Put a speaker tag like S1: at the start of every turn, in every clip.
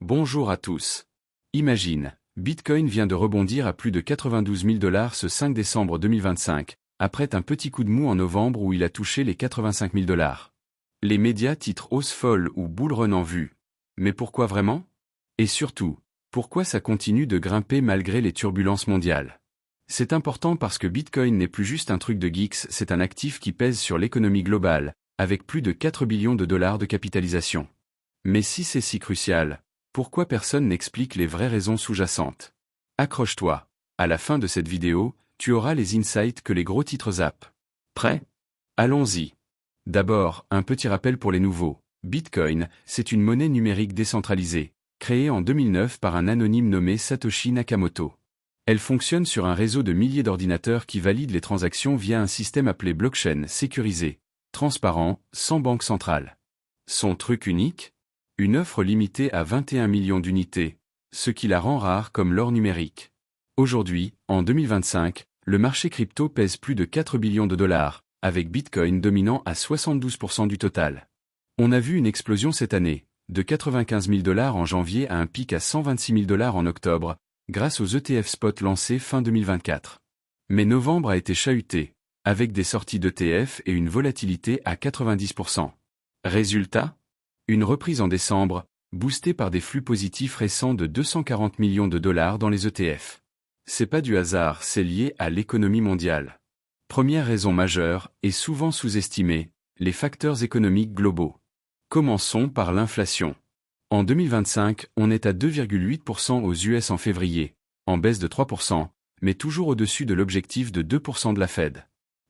S1: Bonjour à tous. Imagine, Bitcoin vient de rebondir à plus de 92 000 $ ce 5 décembre 2025, après un petit coup de mou en novembre où il a touché les 85 000 $. Les médias titrent hausse folle ou bull run en vue. Mais pourquoi vraiment? Et surtout, pourquoi ça continue de grimper malgré les turbulences mondiales? C'est important parce que Bitcoin n'est plus juste un truc de geeks, c'est un actif qui pèse sur l'économie globale, avec plus de 4 billions de dollars de capitalisation. Mais si c'est si crucial, pourquoi personne n'explique les vraies raisons sous-jacentes? Accroche-toi. À la fin de cette vidéo, tu auras les insights que les gros titres zappent. Prêt? Allons-y. D'abord, un petit rappel pour les nouveaux. Bitcoin, c'est une monnaie numérique décentralisée, créée en 2009 par un anonyme nommé Satoshi Nakamoto. Elle fonctionne sur un réseau de milliers d'ordinateurs qui valident les transactions via un système appelé blockchain sécurisé, transparent, sans banque centrale. Son truc unique? Une offre limitée à 21 millions d'unités, ce qui la rend rare comme l'or numérique. Aujourd'hui, en 2025, le marché crypto pèse plus de 4 billions de dollars, avec Bitcoin dominant à 72% du total. On a vu une explosion cette année, de 95 000 $ en janvier à un pic à 126 000 $ en octobre, grâce aux ETF spot lancés fin 2024. Mais novembre a été chahuté, avec des sorties d'ETF et une volatilité à 90%. Résultat? Une reprise en décembre, boostée par des flux positifs récents de 240 millions de dollars dans les ETF. C'est pas du hasard, c'est lié à l'économie mondiale. Première raison majeure, et souvent sous-estimée, les facteurs économiques globaux. Commençons par l'inflation. En 2025, on est à 2,8% aux US en février, en baisse de 3%, mais toujours au-dessus de l'objectif de 2% de la Fed.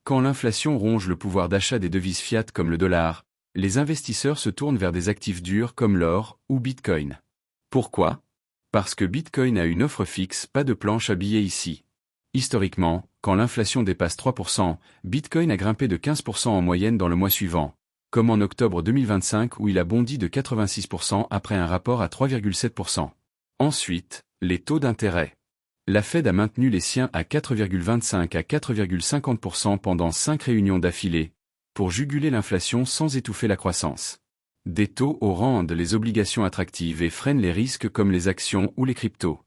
S1: Quand l'inflation ronge le pouvoir d'achat des devises fiat comme le dollar, les investisseurs se tournent vers des actifs durs comme l'or ou Bitcoin. Pourquoi? Parce que Bitcoin a une offre fixe, pas de planche à billets ici. Historiquement, quand l'inflation dépasse 3%, Bitcoin a grimpé de 15% en moyenne dans le mois suivant, comme en octobre 2025 où il a bondi de 86% après un rapport à 3,7%. Ensuite, les taux d'intérêt. La Fed a maintenu les siens à 4,25 à 4,50% pendant 5 réunions d'affilée, pour juguler l'inflation sans étouffer la croissance. Des taux hauts rendent les obligations attractives et freinent les risques comme les actions ou les cryptos.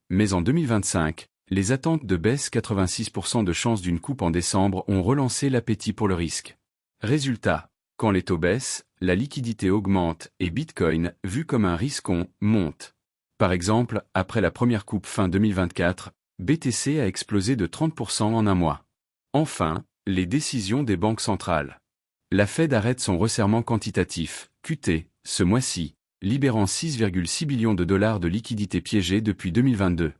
S1: Mais en 2025, les attentes de baisse 86% de chances d'une coupe en décembre ont relancé l'appétit pour le risque. Résultat, quand les taux baissent, la liquidité augmente et Bitcoin, vu comme un risquon, monte. Par exemple, après la première coupe fin 2024, BTC a explosé de 30% en un mois. Enfin, les décisions des banques centrales. La Fed arrête son resserrement quantitatif, QT, ce mois-ci, libérant 6,6 billions de dollars de liquidités piégées depuis 2022.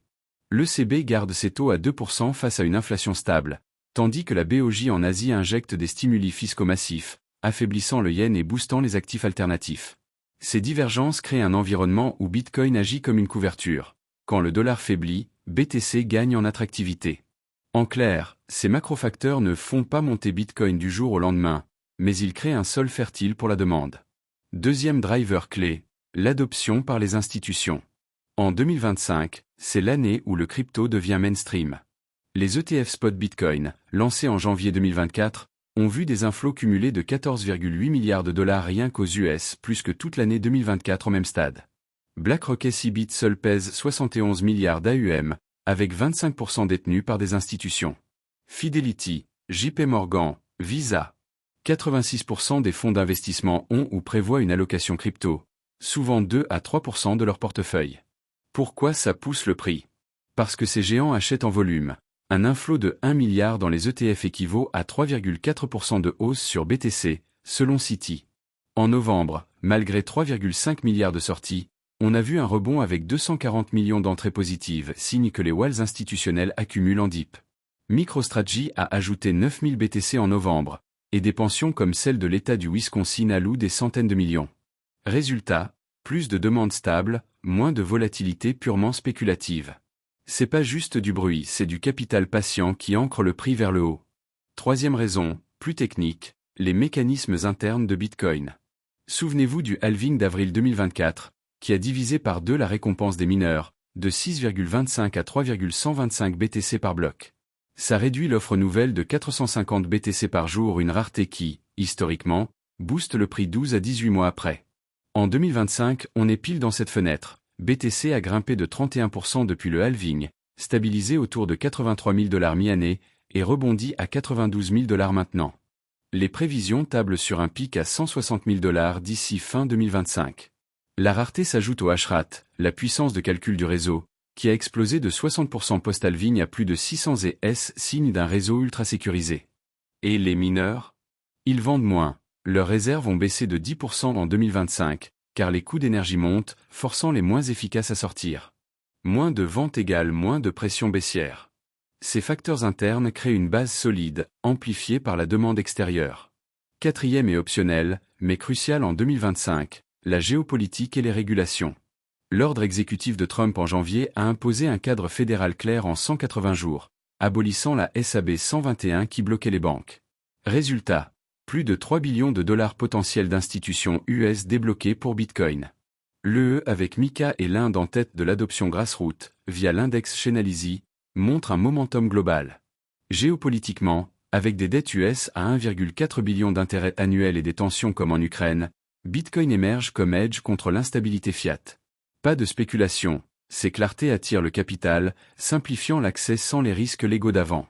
S1: L'ECB garde ses taux à 2% face à une inflation stable, tandis que la BOJ en Asie injecte des stimuli fiscaux massifs, affaiblissant le yen et boostant les actifs alternatifs. Ces divergences créent un environnement où Bitcoin agit comme une couverture. Quand le dollar faiblit, BTC gagne en attractivité. En clair, ces macrofacteurs ne font pas monter Bitcoin du jour au lendemain, mais ils créent un sol fertile pour la demande. Deuxième driver clé, l'adoption par les institutions. En 2025, c'est l'année où le crypto devient mainstream. Les ETF spot Bitcoin, lancés en janvier 2024, ont vu des inflows cumulés de 14,8 milliards de dollars rien qu'aux US, plus que toute l'année 2024 au même stade. BlackRock SIBIT seul pèse 71 milliards d'AUM, avec 25% détenus par des institutions. Fidelity, JP Morgan, Visa. 86% des fonds d'investissement ont ou prévoient une allocation crypto, souvent 2 à 3% de leur portefeuille. Pourquoi ça pousse le prix? Parce que ces géants achètent en volume. Un inflow de 1 milliard dans les ETF équivaut à 3,4% de hausse sur BTC, selon Citi. En novembre, malgré 3,5 milliards de sorties, on a vu un rebond avec 240 millions d'entrées positives, signe que les walls institutionnels accumulent en dip. MicroStrategy a ajouté 9000 BTC en novembre, et des pensions comme celle de l'État du Wisconsin allouent des centaines de millions. Résultat, plus de demandes stables, moins de volatilité purement spéculative. C'est pas juste du bruit, c'est du capital patient qui ancre le prix vers le haut. Troisième raison, plus technique, les mécanismes internes de Bitcoin. Souvenez-vous du halving d'avril 2024, qui a divisé par 2 la récompense des mineurs, de 6,25 à 3,125 BTC par bloc. Ça réduit l'offre nouvelle de 450 BTC par jour, une rareté qui, historiquement, booste le prix 12 à 18 mois après. En 2025, on est pile dans cette fenêtre. BTC a grimpé de 31% depuis le halving, stabilisé autour de 83 000 $ mi-année, et rebondit à 92 000 $ maintenant. Les prévisions tablent sur un pic à 160 000 $ d'ici fin 2025. La rareté s'ajoute au hash-rate, la puissance de calcul du réseau, qui a explosé de 60% post-halving à plus de 600 ES, signe d'un réseau ultra sécurisé. Et les mineurs? Ils vendent moins, leurs réserves ont baissé de 10% en 2025, car les coûts d'énergie montent, forçant les moins efficaces à sortir. Moins de ventes égale moins de pression baissière. Ces facteurs internes créent une base solide, amplifiée par la demande extérieure. Quatrième et optionnel, mais crucial en 2025, la géopolitique et les régulations. L'ordre exécutif de Trump en janvier a imposé un cadre fédéral clair en 180 jours, abolissant la SAB 121 qui bloquait les banques. Résultat, plus de 3 billions de dollars potentiels d'institutions US débloquées pour Bitcoin. L'UE avec Mika et l'Inde en tête de l'adoption grassroots, via l'index Chainalysis, montre un momentum global. Géopolitiquement, avec des dettes US à 1,4 billion d'intérêts annuels et des tensions comme en Ukraine, Bitcoin émerge comme edge contre l'instabilité fiat. Pas de spéculation, ces clartés attirent le capital, simplifiant l'accès sans les risques légaux d'avant.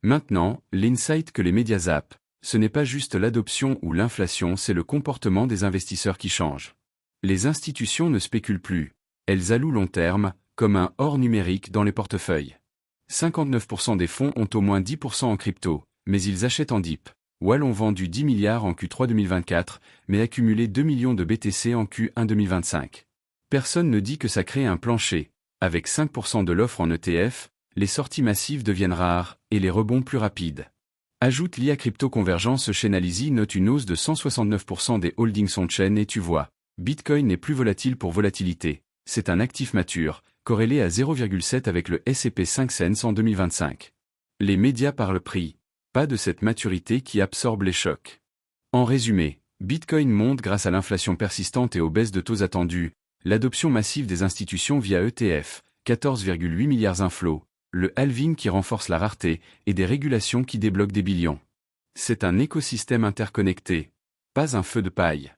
S1: Maintenant, l'insight que les médias zappent, ce n'est pas juste l'adoption ou l'inflation, c'est le comportement des investisseurs qui change. Les institutions ne spéculent plus, elles allouent long terme, comme un or numérique dans les portefeuilles. 59% des fonds ont au moins 10% en crypto, mais ils achètent en dip. Wall ont vendu 10 milliards en Q3 2024, mais accumulé 2 millions de BTC en Q1 2025. Personne ne dit que ça crée un plancher. Avec 5% de l'offre en ETF, les sorties massives deviennent rares, et les rebonds plus rapides. Ajoute l'IA Crypto Convergence Chainalysis note une hausse de 169% des holdings on-chain et tu vois, Bitcoin n'est plus volatile pour volatilité, c'est un actif mature, corrélé à 0,7 avec le S&P 500 en 2025. Les médias parlent prix, pas de cette maturité qui absorbe les chocs. En résumé, Bitcoin monte grâce à l'inflation persistante et aux baisses de taux attendues, l'adoption massive des institutions via ETF, 14,8 milliards inflows, le halving qui renforce la rareté, et des régulations qui débloquent des billions. C'est un écosystème interconnecté, pas un feu de paille.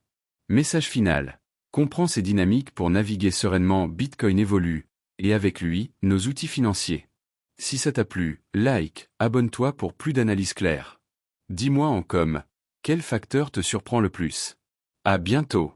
S1: Message final. Comprends ces dynamiques pour naviguer sereinement. Bitcoin évolue, et avec lui, nos outils financiers. Si ça t'a plu, like, abonne-toi pour plus d'analyses claires. Dis-moi en com, quel facteur te surprend le plus? À bientôt.